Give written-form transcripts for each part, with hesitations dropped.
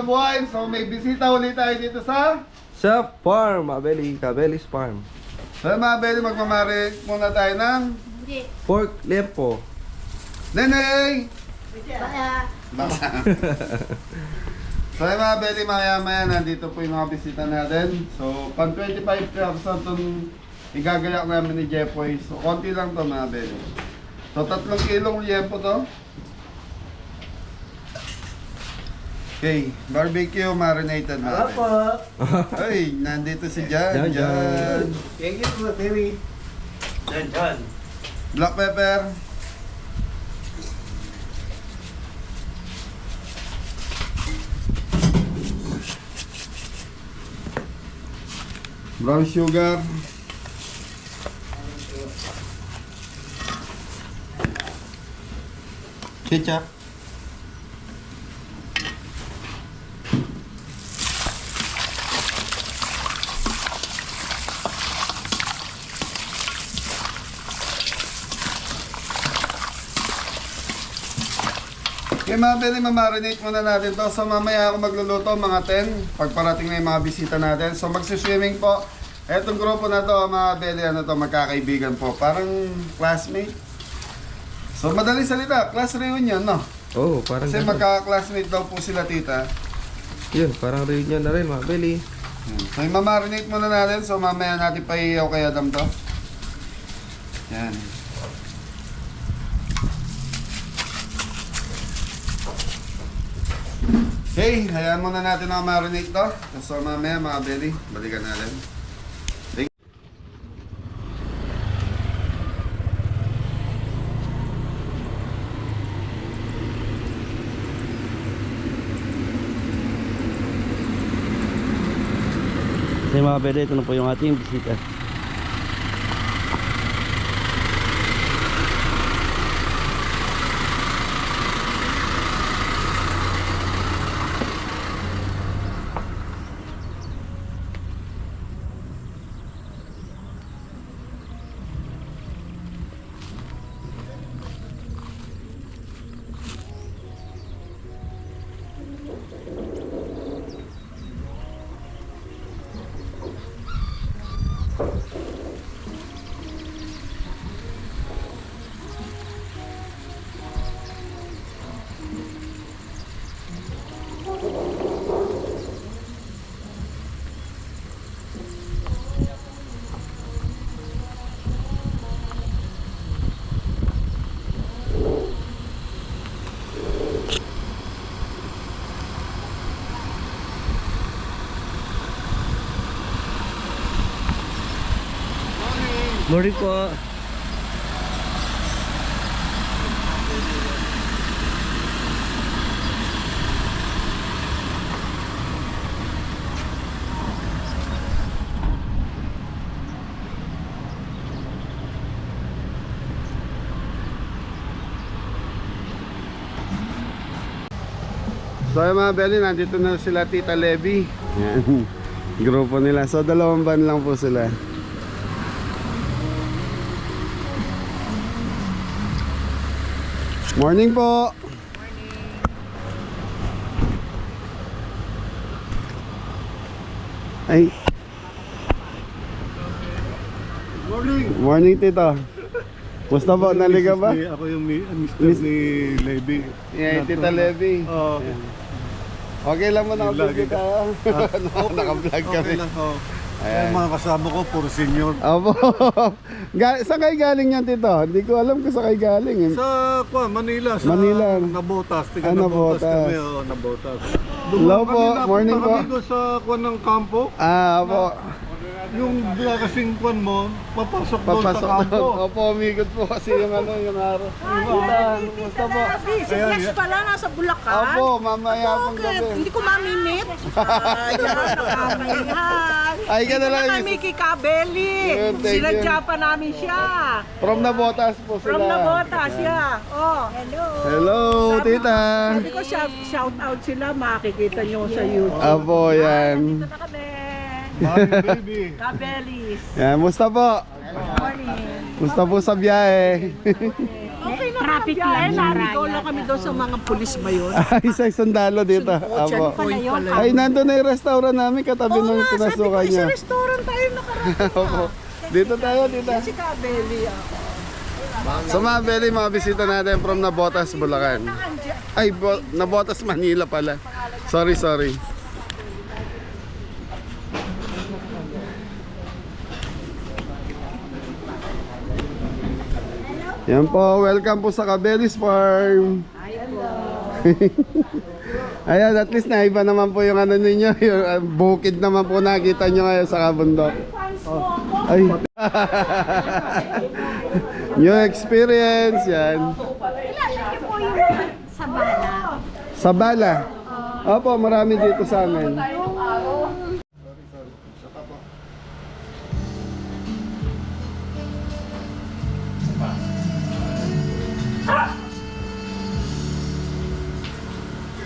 na buhay. So may bisita ulit tayo dito sa farm, Abeli, Cabeli's Farm. So mga Beli, magmamari muna tayo ng Pork lepo. Nenay! So mga Beli, maya nandito po yung mga bisita natin. So pag 25 cups itong igagayak namin ni Jeffoy. So konti lang to mga Beli. So 3 kilong liempo to. Okay, barbecue marinated natin. Ay, nandito si Jan. Jan. Thank you po, Terry. Jan. Black pepper. Brown sugar. Ketchup. Okay mga Beli, mamarinate muna natin to. So mamaya ako magluluto mga 10 pagparating na yung mga bisita natin. So magsiswimming po. Etong grupo na to mga Beli, ano to, magkakaibigan po. Parang classmate. So madaling salita, class reunion no? Oh, parang Kasi ganun. magka-classmate daw po sila tita. Yun, parang reunion na rin, mga Abeli. So yung mamarinate muna natin. So mamaya natin paiyaw kay Adam to. Yan. Okay, hayaan muna natin ang marinate to. So mamaya mga Beli, balikan natin. So mga Abeli, ito na po yung ating bisita. Morning po. So yung mga Beli, nandito na sila Tita Levy. Yan. Grupo nila. So 2 van lang po sila. Morning po. Ay. Morning. Morning Tito. Musta po? Naliga ba? Ako yung mister ni Levy. Yeah, Tita Levy. Oo. Okay lang mo naka-vlog Lagi tayo. Naka-vlog kami. Okay lang, oo. Ayan. Yung mga kasama ko, puro senior. Opo. Saan kayo galing yan, Tito? Hindi ko alam kung saan kayo galing. Sa Manila. Sa Manila. Nabotas. Ah, Nabotas. Kami, oo, Nabotas. Hello po, morning po. Kami doon sa kwan ng kampo. Ah, opo. Yung kasing kwan mo, papasok doon sa Papasok kampo. doon. Opo, umigot po kasi yung ano, yung araw. Tita, kumusta po? Si Yes pala, nasa Bulacan. Opo, mamaya pong Bakit? gabi. Hindi ko mamimit. Ay, ka na lang. Kami kay Kabeli. Yun, thank you. Sinadya pa namin siya. From Nabotas po sila. From Nabotas siya. Oh. Hello. Hello, Tita. Sabi ko shout out sila, makikita nyo sa YouTube. Apo, yan. Dito na kami. Morning, baby. Kabelis. Yan, musta po? Morning. Musta po sa biyahe? Okay naman. Traffic lang. Narigaw lang kami doon sa mga pulis ba yun? Ay, sa sandalo dito. Apo. Ay, nandun na yung restaurant namin katabi nung pinasukan niya. Sa restaurant tayo nakarating. Opo. Dito tayo, dito. Si Kabeli So mga Beli, mga bisita natin from Nabotas, Bulacan. Ay, Nabotas, Manila pala. Sorry. Yan po, welcome po sa Kabelis Farm. Ayan, at least naiba naman po yung ano ninyo, yung bukid naman po nakita nyo ngayon sa kabundok. Ay. New experience yan. Sa bala. Sa Bala. Opo, marami dito sa amin.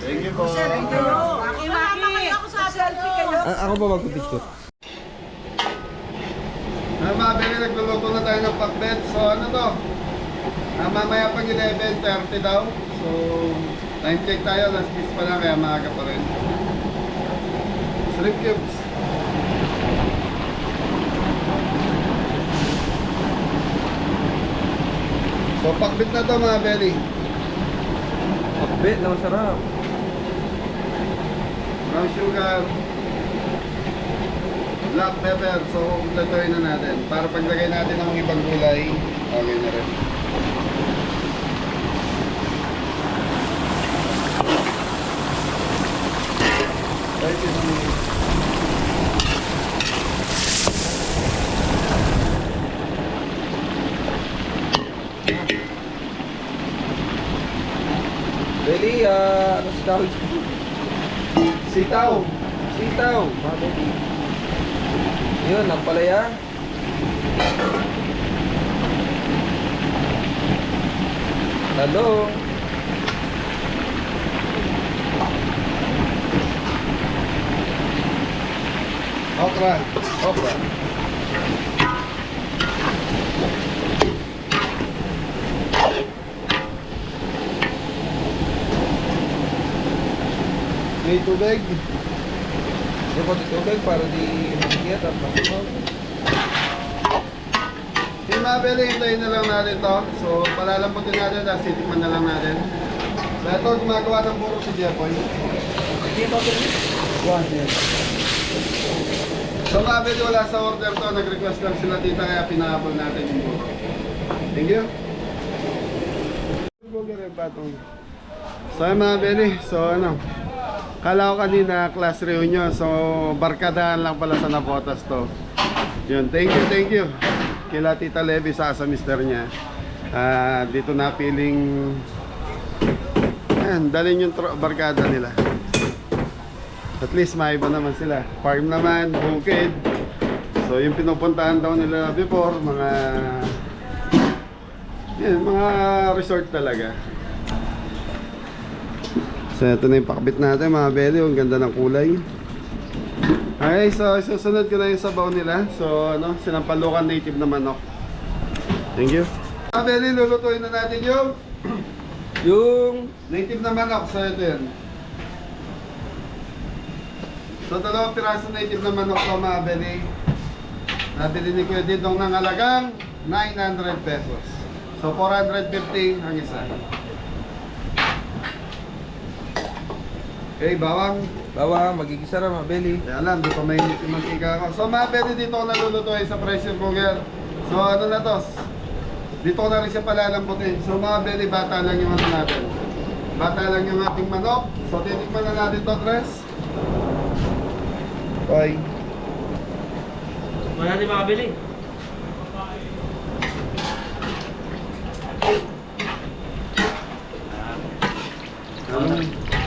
Thank you po. Ako sa selfie kayo. Ako ba magpipicture? Mga Beli, nagluluto na tayo ng pakbet. So ano to? Mamaya pag 11:30 daw. So time check tayo, last piece pa lang kaya maaga pa rin. Shrimp cubes. So pakbet na to mga Beli. Pakbet na masarap. Brown sugar, black pepper, so kumpletuhin na natin. Para paglagay natin ng ibang gulay, okay na rin. Beli, ano sa tawag? Sitaw. Sitaw. Mga Beli. Yun, ang palaya. Talong. Okra. Okra. May tubig. Yung pagtutubig para di makikita at makikita. Yung mga Beli, hintayin na lang natin to. So palalamputin natin, tapos titikman na lang natin. So ito, gumagawa ng buro si Jepoy. So mga Beli, wala sa order to. Nag-request lang sila tita, kaya pinahabol natin yung buro. Thank you. So yung mga Beli, so ano, kala ko kanina class reunion, so barkadahan lang pala sa Nabotas to. Yun, thank you. Kila Tita Levi sa mister niya. Dito na piling dalhin yung barkada nila. At least maiba naman sila. Farm naman, bukid. So yung pinupuntahan daw nila before, mga resort talaga. So ito na yung pakbit natin mga Beli, ang ganda ng kulay. Okay, so susunod ko na yung sabaw nila. So ano, sinampalukan native na manok. Thank you. Mga Beli, lulutuin na natin yung native na manok. So ito yan. So 2 piraso native na manok ko mga Beli. Nabili ni Kuya Didong ng halagang 900 pesos. So 450 ang isa. Okay, bawang. Bawang, magigisa na mga Beli. Kaya alam, di pa may mantika ako. So mga Beli, dito ko nalulutuin sa pressure cooker. So ano na to? Dito ko na rin siya palalamputin. So mga Beli, bata lang yung ano natin. Bata lang yung ating manok. So titikman na natin to, Tres. Okay. Wala natin makabili.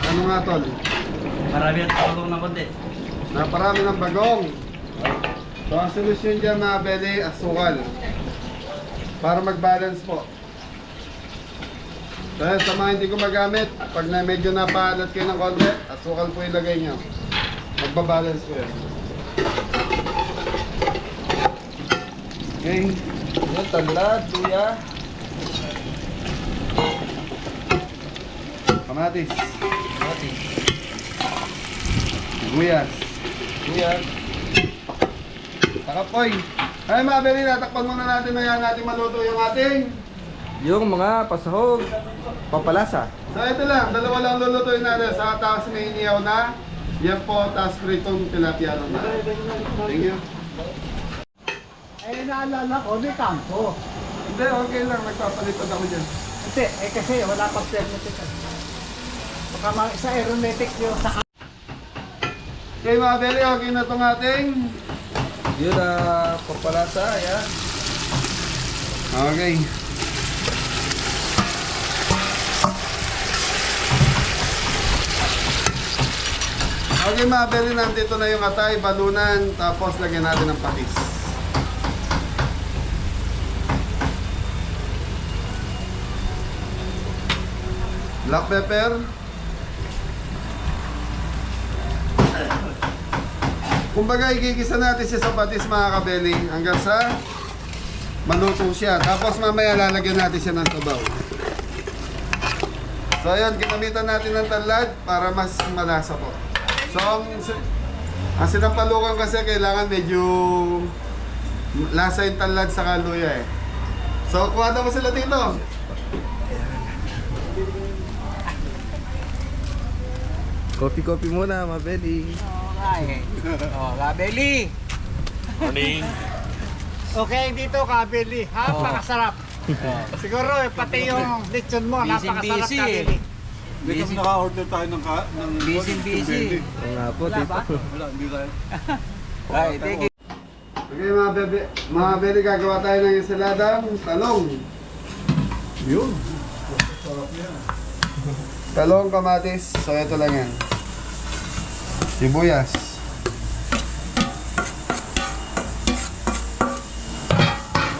Ano nga tol? Marami at tulong ng konti. Naparami ng bagong. So ang solusyon dyan mga Beli, asukal. Para mag-balance po. Dahil sa mga hindi ko magamit, pag na medyo napaalat kayo ng konti, asukal po ilagay nyo. Magbabalance po yan. Okay. Yun, tanlad, luya. kamatis, Mati. sibuyas, Kuya. takapoy. Ay mga beli, tatakpan muna natin na yan natin maluto yung ating. Yung mga pasahog, pampalasa. So ito lang, dalawa lang lulutuin natin. Sa taas may iniyaw na. Yan po, taas pritong tilapia na. Thank you. Eh, naalala ko, may kampo. Hindi, okay lang. Nagpapalipad ako dyan. Kasi, kasi wala pang permit ito. Baka sa aeronautic yung sa Okay mga beli, okay na itong ating. Yun na pampalasa, ayan. Okay. Okay mga beli, nandito na yung atay, balunan, tapos lagyan natin ng patis. Black pepper. Kumbaga igigisa natin siya sa patis mga kabeli hanggang sa maluto siya. Tapos mamaya lalagyan natin siya ng sabaw. So ayun, ginamitan natin ng tanlad para mas malasa po. So ang sinampalukan kasi kailangan medyo lasa yung tanlad sa kaluya eh. So kuha na mo sila dito. Coffee muna, mabeli. Ay. Oh, Kabeli. Morning. Okay dito, Kabeli. Napakasarap. Siguro, pati yung lechon mo, napakasarap, Kabeli. Hindi kami naka-order tayo ng Busy. Oo nga po, Wala tito. ba? Wala, hindi tayo. Ay, thank you. Okay mga bebe, gagawa tayo ng ensaladang talong. Yun. Talong, kamatis, so ito lang yan. Sibuyas.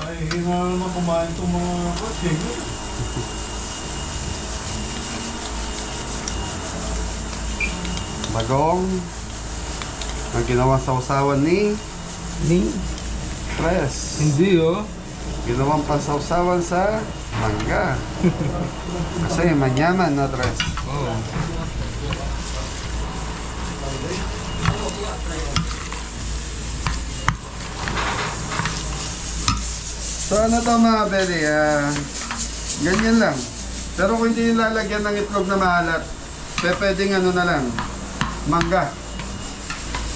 Ay, hina naman kumain itong mga kotse. Bagong. Ang ginawa sa usawan ni Tres. Hindi oh. Ginawang pansawsawan sa mangga. Kasi manyaman na Tres. Oo. So ano to mga beli, ganyan lang. Pero kung hindi lalagyan ng itlog na maalat, pwedeng ano na lang, mangga.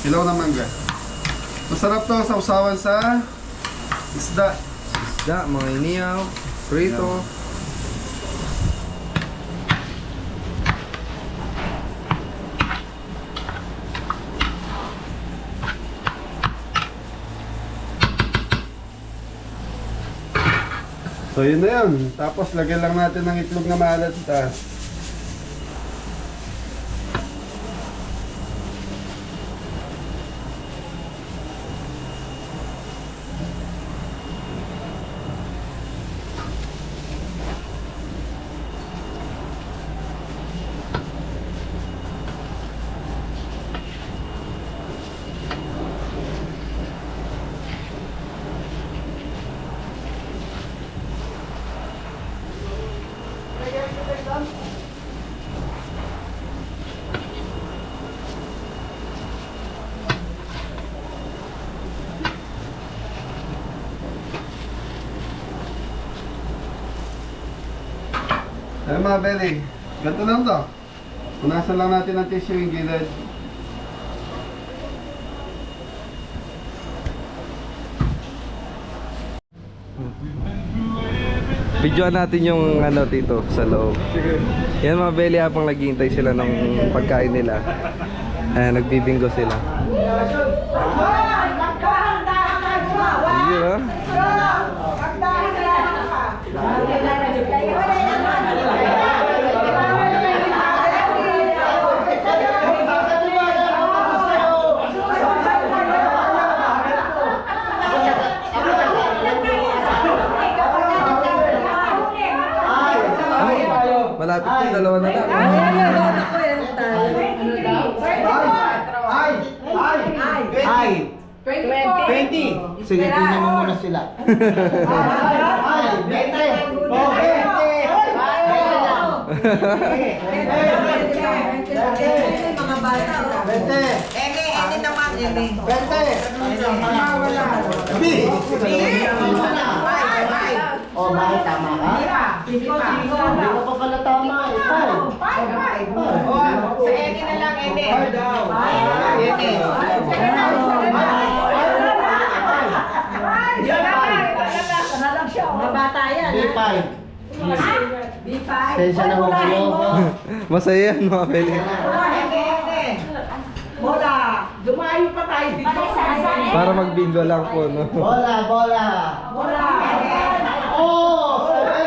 Hilaw na mangga. Masarap to sa usawan sa isda. Isda, mga iniyaw, prito. So yun na yun. Tapos lagyan lang natin ng itlog na maalat sa taas. Ay mga beli, ganito lang to. Punasan lang natin ng tissue yung gilid. Videoan natin yung ano dito sa loob. Yan mga belly habang naghihintay sila ng pagkain nila. Nagbibingo sila. Yun ah. Malapit na, dalawa na lang. Ay! 20! Sige, kunin mo muna sila. Ay! 20! Oh, 20! Mga bata. Ene naman, ene. Oh, bakit tama ka? Hindi ka pa pala tama. Sa ene na lang, ene. Mga bata yan. B5. Sensya na ho kayo. Masaya yan mga Beli. Bola, dumayo pa tayo dito. Para mag-bingo lang po, no? Bola, bola. Bola. Oh, 74.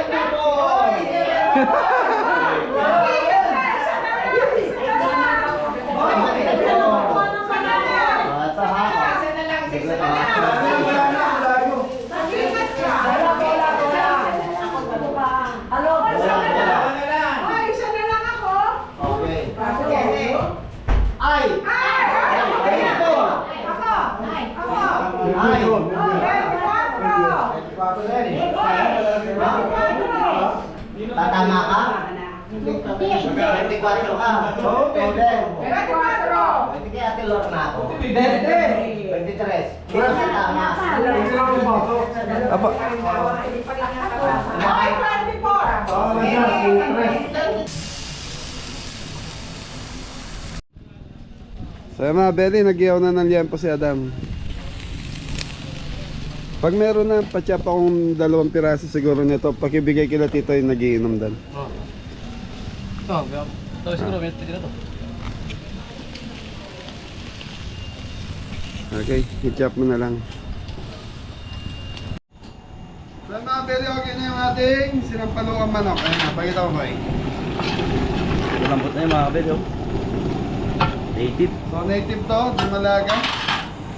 Ito ha. Okay. Ay! Tatama ka? 24 ka? Pwede. 24. Pwede kaya Ate Lorna ako? 23. Hindi ka tama. Apa? So mga Beli, nag-iyaw na ng liempo si Adam. Pag meron na, patsap akong 2 piraso siguro nito, pakibigay kila tito yung nagiinom doon. Okay, i-chop mo na lang. So mga Beli, okay na yung ating sinampalukang manok. Ayun na, pakita mo ba eh. Lambot na yung mga kabel, oh. Native. So native to, di malaga.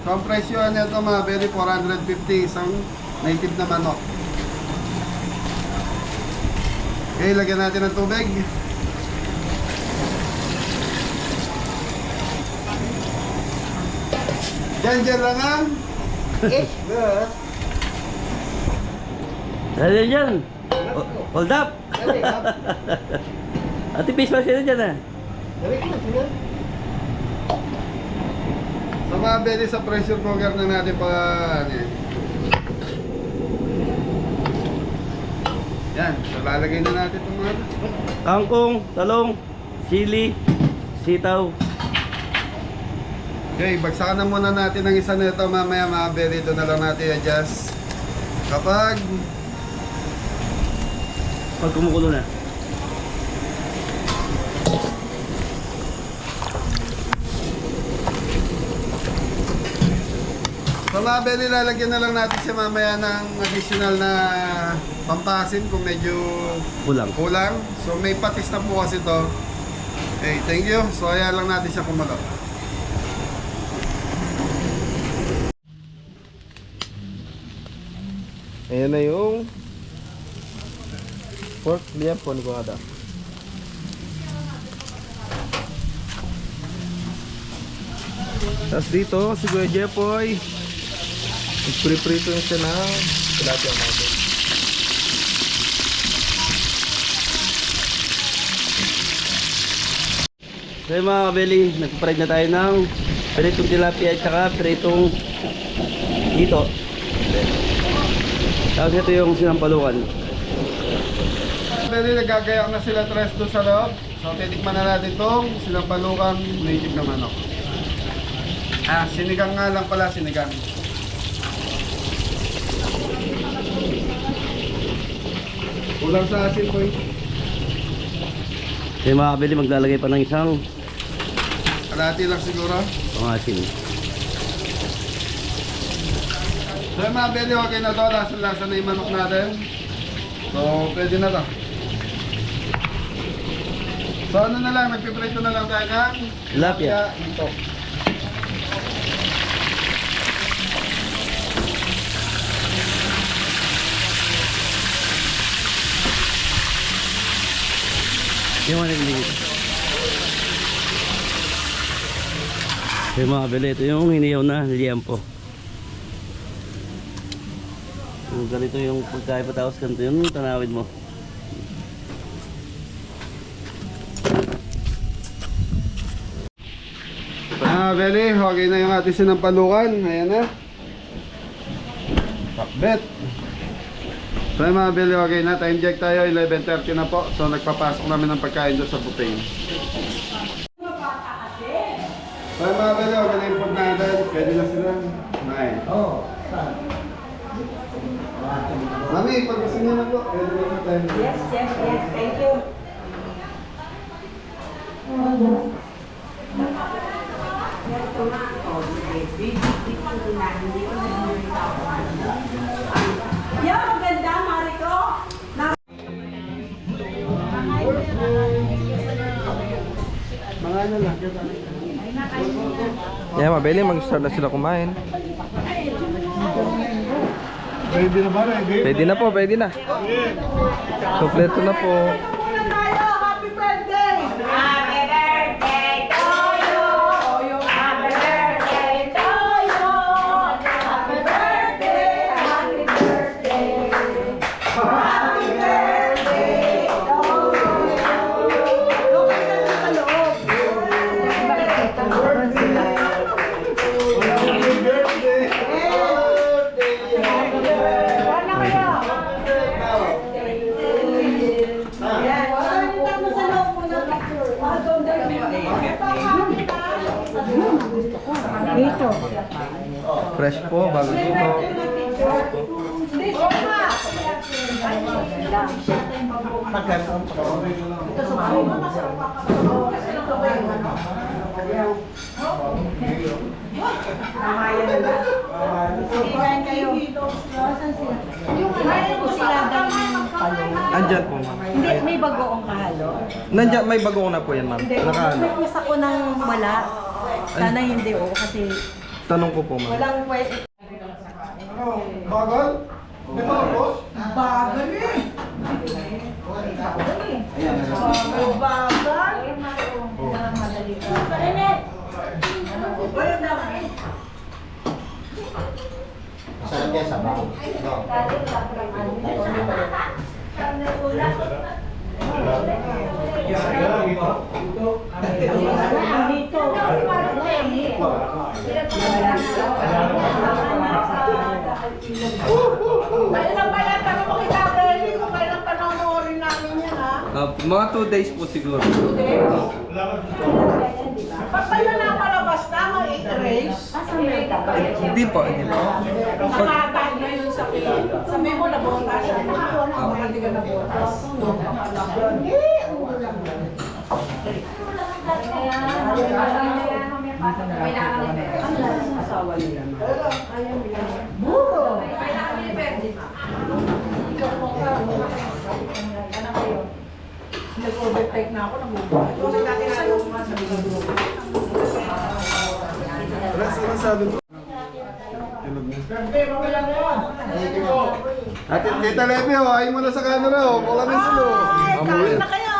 So ang presyo nito mga Beli, 450 isang native na manok. Okay, lagyan natin ng tubig. Diyan lang ang Dali dyan. Hold up. Ate, face mask na dyan, ah. So mga Beli, sa pressure cooker na natin pa ano yan. Yan, so lalagay na natin itong mga Kangkong, talong, sili, sitaw. okay, bagsakan na muna natin ang isa nito mamaya mga Beli, doon na lang natin adjust. Kapag Pag kumukulo na. So mga Beli, lalagyan na lang natin siya mamaya ng additional na pampasin kung medyo Kulang. kulang. So may patis na po kasi to. Okay, thank you. So ayan lang natin siya kumalo. Ayan na yung pork liempo ni Kuya Adam. Tapos dito, si Kuya Jepoy, nagpriprito na siya ng tilapia natin. So mga kabeli, nagpaparade na tayo ng pritong tilapia at saka pritong hito. Tapos ito yung sinampalukan. Beli, nagagayak na sila tres doon sa loob. So titikman na natin itong sinampalukang native na manok. Sinigang nga lang pala, sinigang. Kulang sa asin po eh. So mga kabeli, maglalagay pa ng isang Kalahati lang siguro. pangasin. So yung mga Beli, okay na to. Lasa na yung manok natin. So pwede na to. So ano na lang, nagpiprito na lang tayo ng Tilapia. Ito. Yung mga nagligit. So mga kabeli, ito yung hiniyaw na liempo. So ganito yung pagkain pa, tapos ganito yung tanawid mo. mga beli, okay na yung ating sinampalukan. Ayan na. Pakbet. So yung mga beli, okay na. Time check tayo, 11:30 na po. So nagpapasok namin ng pagkain doon sa buffet. So yung mga beli, okay na yung food natin. Pwede na sila. Nice. Mami, pag gusto niyo na po, pwede na po tayo. Yes, yes, yes. Thank you. Yan, maganda, Mariko. Mga ano lang. Yan mga beli, mag-start na sila kumain. Ready na ba? Ready? Pwede na po, pwede na. Kompleto na po. Muna tayo. Happy birthday! Happy birthday to you! Happy birthday to you! Happy birthday! Happy birthday! Happy birthday to you! Okay na sa loob. Fresh po, bago dito. Andyan po, ma'am. Hindi, may bagoong kahalo. Nandyan, may bago na po yan, ma'am. Nakaano. Request ako ng wala. Sana hindi kasi Tanong ko po, ma'am. walang pwede. Bagal? Di ba, boss? Bagal eh. Bagal. Kailan ba yan? Tanong ko kita, Beli, kung kailan panonoorin namin yan, ha? Mga 2 days po siguro. Pag tayo na palabas na, mag-erase. Hindi po, hindi po. Nakatag na yun sa pin. Sabi mo na botas. Hindi ka na botas. Buro! Nag-overtake na ako, nabubuhay. Kasi dati sa'yo, sabi ko duro. Ano sabi mo? Ate, Tita Lepe, ayaw mo na sa camera, oh. Kung kami sila. Ay, kain na kayo!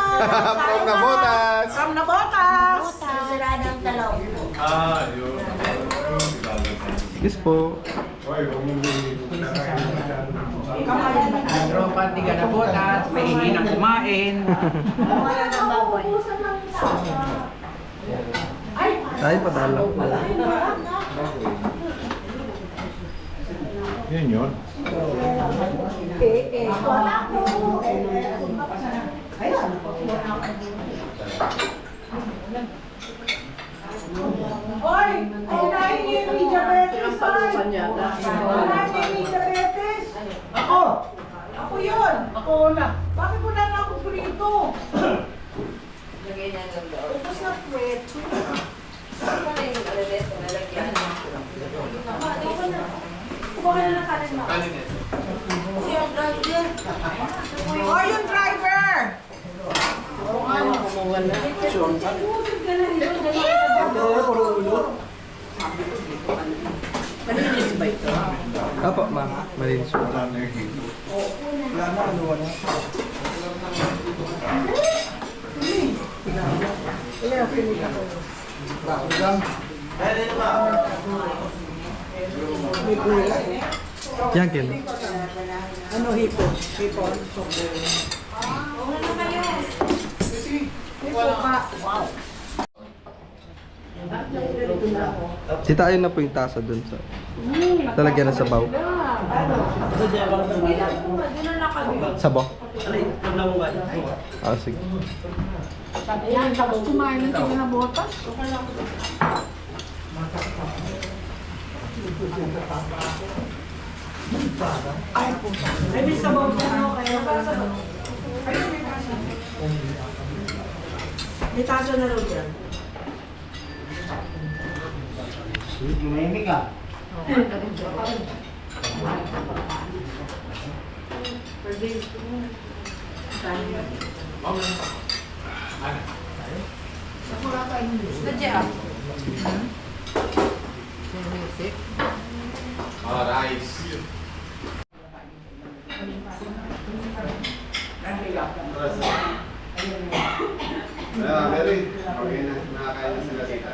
From na botas. From na botas! Siradang talaw. Yes po. Tropa, di ka na botas, mahingi ng kumain. Tayo pa dalaw. Yan yun. Hoy! Unahin niyo yung diabetes, hoy! Unahin niyo yung diabetes! Ako! Ako yun! Ako na! Bakit wala na akong prito? Tapos na puwet. Kumain na ng kanin mo. Oh, yung driver! Malinis ba ito? Apo, ma'am. Malinis po. Yan, Ken. Ano hipo? Hipo. Hipo ka. Wow. Sitayin na po yung tasa dun sa... Talagyan ng sabaw. Sabaw? Ah, sige. Ayan, tapos kumain ng tingin na botas. Ay, may sabaw ka na kaya para sa... May taso na raw dyan. Ayan, Mary. Okay na. Nakakain na sila dito.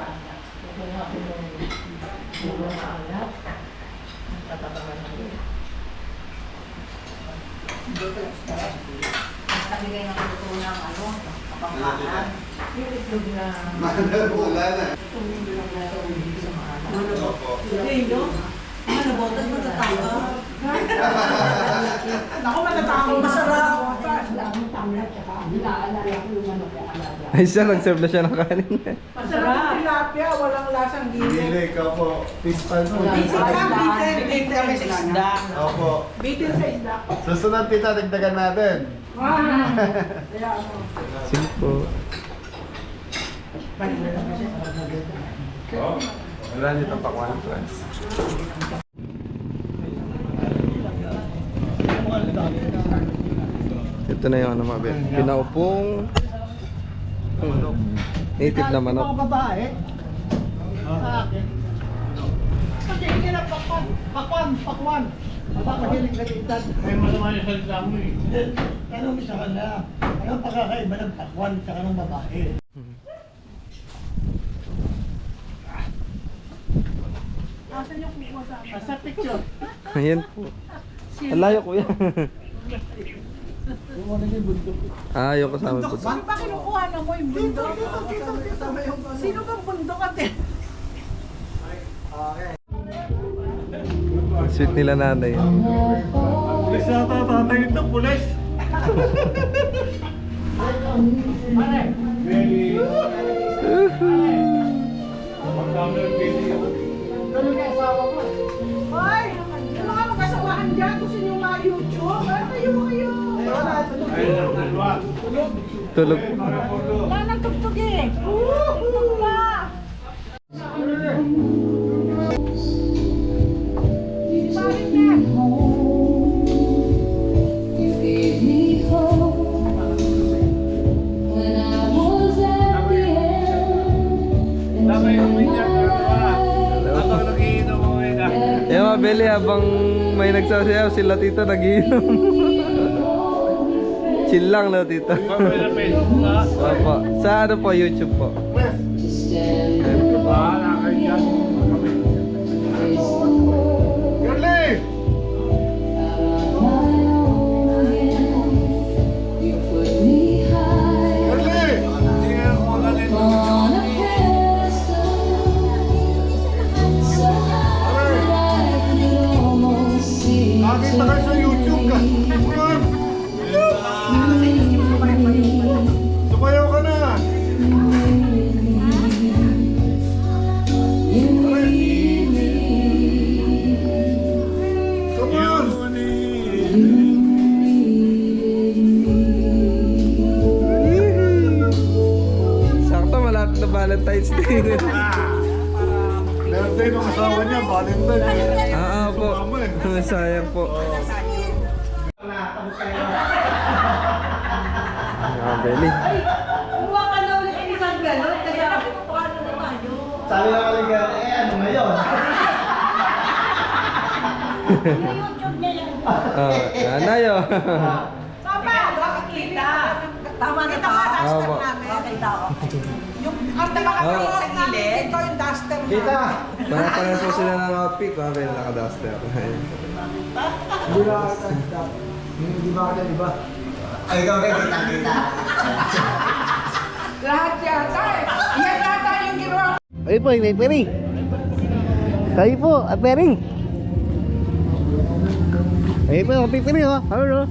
Wala na. Ano, botas matatama. Ako matatama, masarap. Ay siya, nag-serve na siya ng kanin. Masarap ang tilapia, walang lasang gilid. Hindi ka po. Fish pan po. Bitin kami sa isda. Opo. Bitin sa isda. Susunod tita, dagdagan natin. Kaya ano. Sige po. Wala dito pakwan, friends. Ito na yung ano mabe. Pinaupong native na manok. Mga babae. Sa akin. Kasi hindi na pakwan. Mapapahilig na ditad. Ay, masama yung salita mo eh. Tanong sa kanya, anong pagkakaiba ng pakwan sa kanong babae? Asan yung kukuha sa akin? Sa picture. Ayan po. Ang layo kuya. Yung kasama po. Bakit ba kinukuha na mo yung bundok? Sino bang bundok ate? Sweet nila nanay. Pulis na tatay ito, pulis. Very... Magdami ng pili ako. Ganun yung asawa ko. Hoy! Yung mga mag-asawahan dyan, gusto nyo ma-YouTube? Ano kayo? Ay, dalawa. Tulog. Wala nang tugtog eh. Tugtog pa! Sisiparin niya. Beli, habang may nagsasayaw, sila tito nagiinom. Chill lang na tito. Opo. Sa ano po, YouTube po. Nakita kayo sa YouTube ka. Sumayaw ka na. Sakto, malapit na Valentine's Day. Birthday ng asawa niya, Valentine. Po. Sayang po. Beli. Kumuha ka na ulit ng isang galon kasi nakukuha na naman yun. Sabi na kaligya, ano ngayon? Yung YouTube niya yan. Nanay oh. Sama, nakakita. Tama na Opo. duster namin. Makita ko. Yung ang nakakita sa gilid, ito yung duster namin. Kita! Para po sila ng outfit. Mabel, naka-duster. Hindi ba ka Hindi ba ka di ba? Ay, ikaw rin, kita-kita. Lahat yata eh. Yan yata yung ginawa. Ay po, may pering. Kayo po, pering. Ay po, may pering oh. Ano?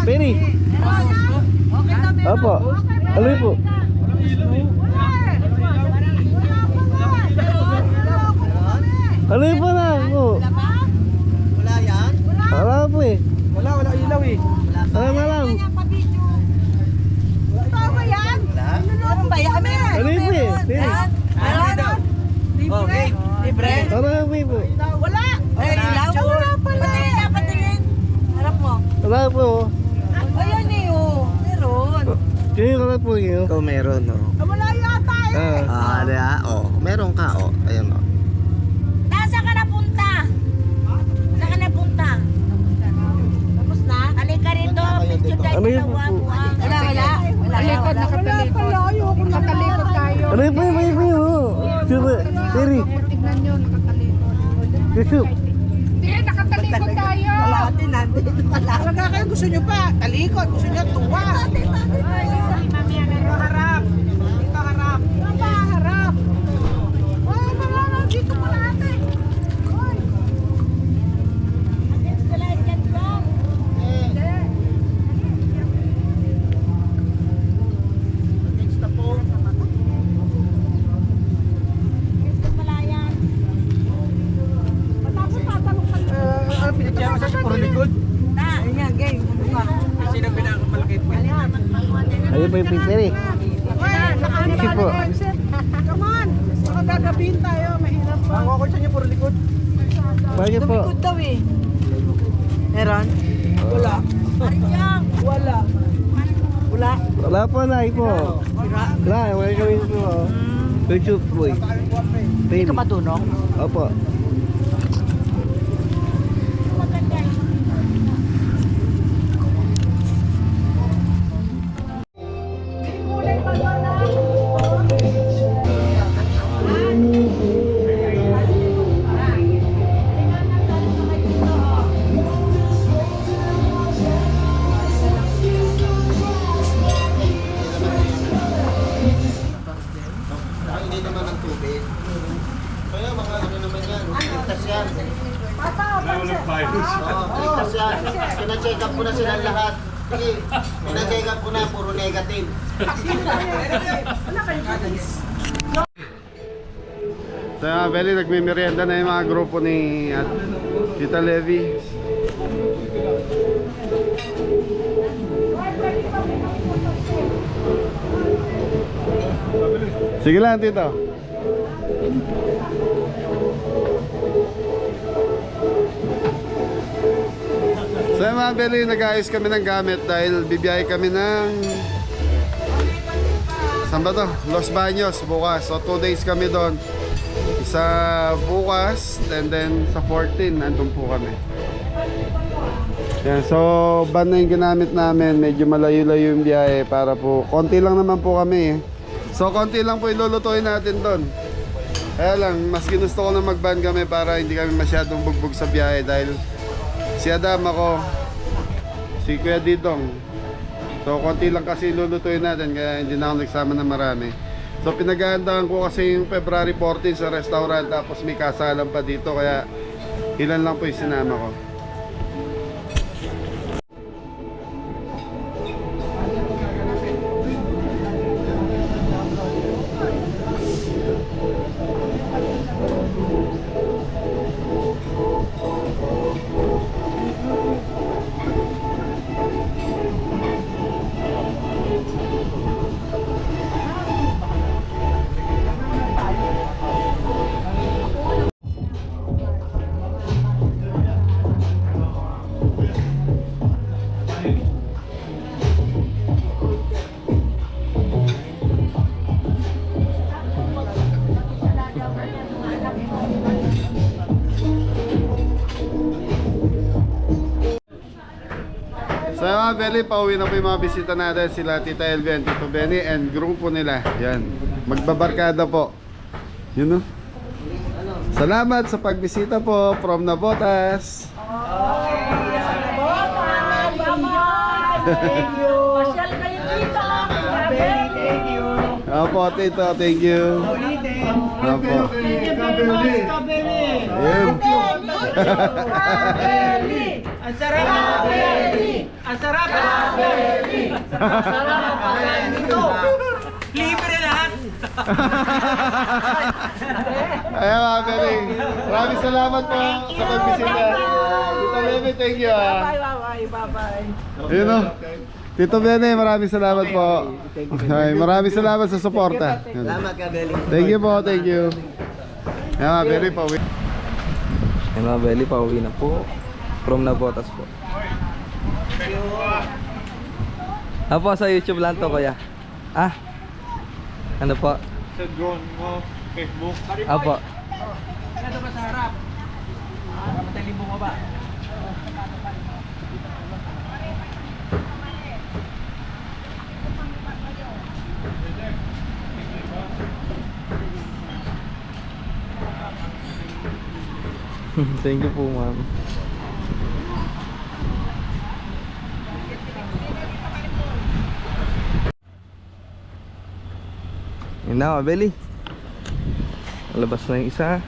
Peri. Apa? Ano po? Ano po na po? Wala yan? Wala po eh. Wala ilaw eh. Ano na lang? Tama yan? Meron ba yan? Ano po eh? Peri. Meron? Libre? Libre? Ano po? Wala. Ay, ilaw? Wala pala. Patingin. Harap mo. Wala po. Ayan eh, oh. Meron. Yung wala po yun. Ikaw meron, no? Wala yata eh. Meron ka, oh. Ayan, oh. Saan ka napunta? Saan ka napunta? Tapos na? Halika rito, picture tayo Ano yun dalawa. po? Wala. Talikod, nakatalikod. Wala pala, ayoko na. Nakalikod tayo. Ano po yun? Super. Peri. Tignan nyo, nakatalikod. Yusuf. Hindi, nakatalikod tayo. Kalahati natin. Talaga kayo gusto nyo pa. Talikod, gusto nyo tuwa. Dito harap. Dito harap. Dito harap. Ay, marami. Dito pala natin. Ay. Matapos tatanong ka lang. Ano pinagyan mo sa puro likod? Ayun nga, game. Ano ba? Sino pinakamalaki po? Ayun po yung Peri. Sige po. Come on. Baka gagabihin tayo. Mahirap pa. Ako sa inyo puro likod. Bakit po? Likod daw eh. Meron? Wala. Wala. Wala. Wala po na po. Wala, wala kami po. Yusuf po eh. Peri. Matunong? Opo. Hindi naman ang tubig. Kaya mga ano naman yan, ligtas yan. Ligtas yan. Pina-check up ko na silang lahat. Sige, pina-check up ko na, puro negative. So mga Beli, nagmimerienda na yung mga grupo ni Tita Levi. Sige lang, Tito. So mga Beli, nag-ayos kami ng gamit dahil bibiyahe kami ng... Saan ba to? Los Baños bukas. So 2 days kami doon. Isa bukas and then sa 14 nandun po kami. Yan, so van na yung ginamit namin. Medyo malayo-layo yung biyahe para po, konti lang naman po kami eh. So konti lang po ilulutuin natin doon. Kaya lang, mas ginusto ko na mag-van kami para hindi kami masyadong bugbog sa biyahe dahil si Adam ako, si Kuya Didong. So konti lang kasi ilulutuin natin kaya hindi na ako nagsama na marami. So pinaghahandaan ko kasi yung February 14 sa restaurant tapos may kasalan pa dito kaya ilan lang po yung sinama ko. So mga Beli, pauwi na po yung mga bisita natin, sila Tita Elvie and Tito Benny and grupo nila. Yan, magbabarkada po. Yun, no? Salamat sa pagbisita po from Navotas. Thank you. Pasyal kayo dito. Thank you. Opo, tito, thank you. Opo. Ayun. Ang sarap! Ang sarap! Ang sarap! Libre lahat! Ayan mga Bering. Maraming salamat po sa pagbisita. Tito Leme, thank you. Bye-bye. Ayun, no? Tito Bene, maraming salamat po. Ay, maraming salamat sa suporta. Salamat ka, Beli. Thank you po, thank you. Ayan mga Bering, pauwi. Ayan mga belly, pauwi na po. From Navotas po. Apo, sa YouTube lang to kuya. Ah? Ano po? Sa drone mo, Facebook. Apo. Ano ba sa harap? Matalimbo mo ba? Thank you po, ma'am. Yun na, Belly. Labas na yung isa.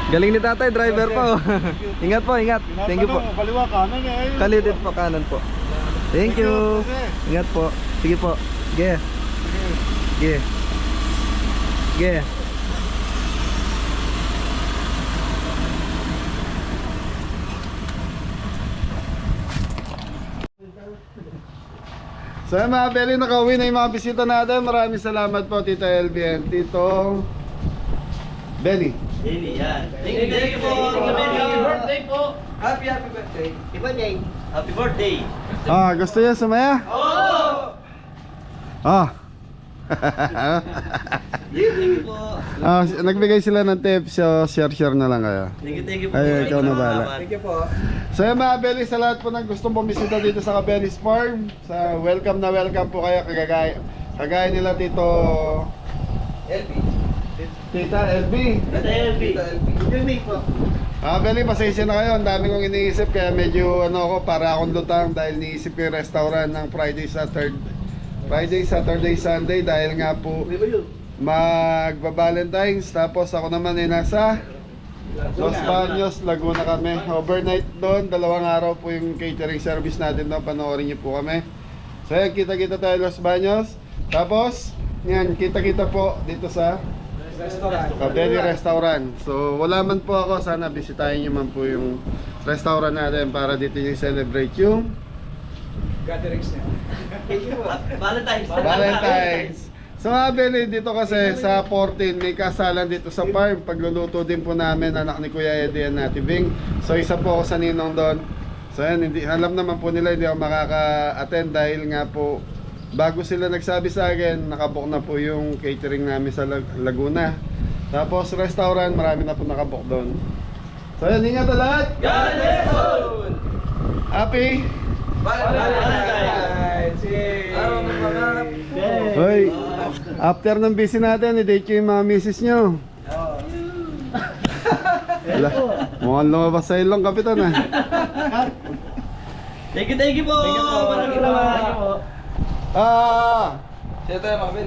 Galing ni tatay, driver pa oh. Ingat po, ingat. Thank you po. Kaliwa kanan eh. Kalilit po, kanan po. Thank you. Ingat po. Sige po. Ge. Ge. Ge. So yun mga Beli, nakauwi na yung mga bisita natin. Maraming salamat po Tita LB and Tito Beli. Beli, yan. Thank you po. Happy birthday po. Happy birthday. Happy birthday. Ah, gusto niya sumaya? Oh! Ah. Thank you po. Ah, nagbigay sila ng tips, so share na lang kayo. Thank you po. Ay, ikaw na bahala. Thank you po. So yun mga Beli, sa lahat po ng gustong bumisita dito sa Cabelli's Farm, sa welcome na welcome po kayo, kagaya nila Tito LB. Tita LB. Tata LB. Beli, pasensya na kayo, ang dami kong iniisip kaya medyo ako, para akong lutang dahil niisip ko yung restaurant ng Friday, Saturday, Sunday dahil nga po magba-Valentine's, tapos ako naman ay nasa Los Baños, Laguna kami. Overnight doon, 2 araw po yung catering service natin doon, panoorin niyo po kami. So yan, kita-kita tayo Los Baños. Tapos, yan, kita-kita po dito sa Cabelli Restaurant. So wala man po ako, sana bisitahin niyo man po yung restaurant natin para dito yung celebrate yung Valentine's. So mga Beli, dito kasi sa 14 may kasalan dito sa farm. Pagluluto din po namin anak ni Kuya Eddie and Ate Bing. So isa po ako sa ninong doon. So yan, hindi, alam naman po nila hindi ako makaka-attend dahil nga po bago sila nagsabi sa akin, nakabook na po yung catering namin sa Laguna. Tapos restaurant, marami na po nakabook doon. So yan, ingat na lahat! God bless you! Happy! Valentine's! Araw ng mga Hoy, after ng busy natin, i-date yung mga misis nyo. Wala, mukhang lumabas sa ilong, kapitan ah. Thank you po. Maraming salamat. Ah! Dito tayo mga Ben.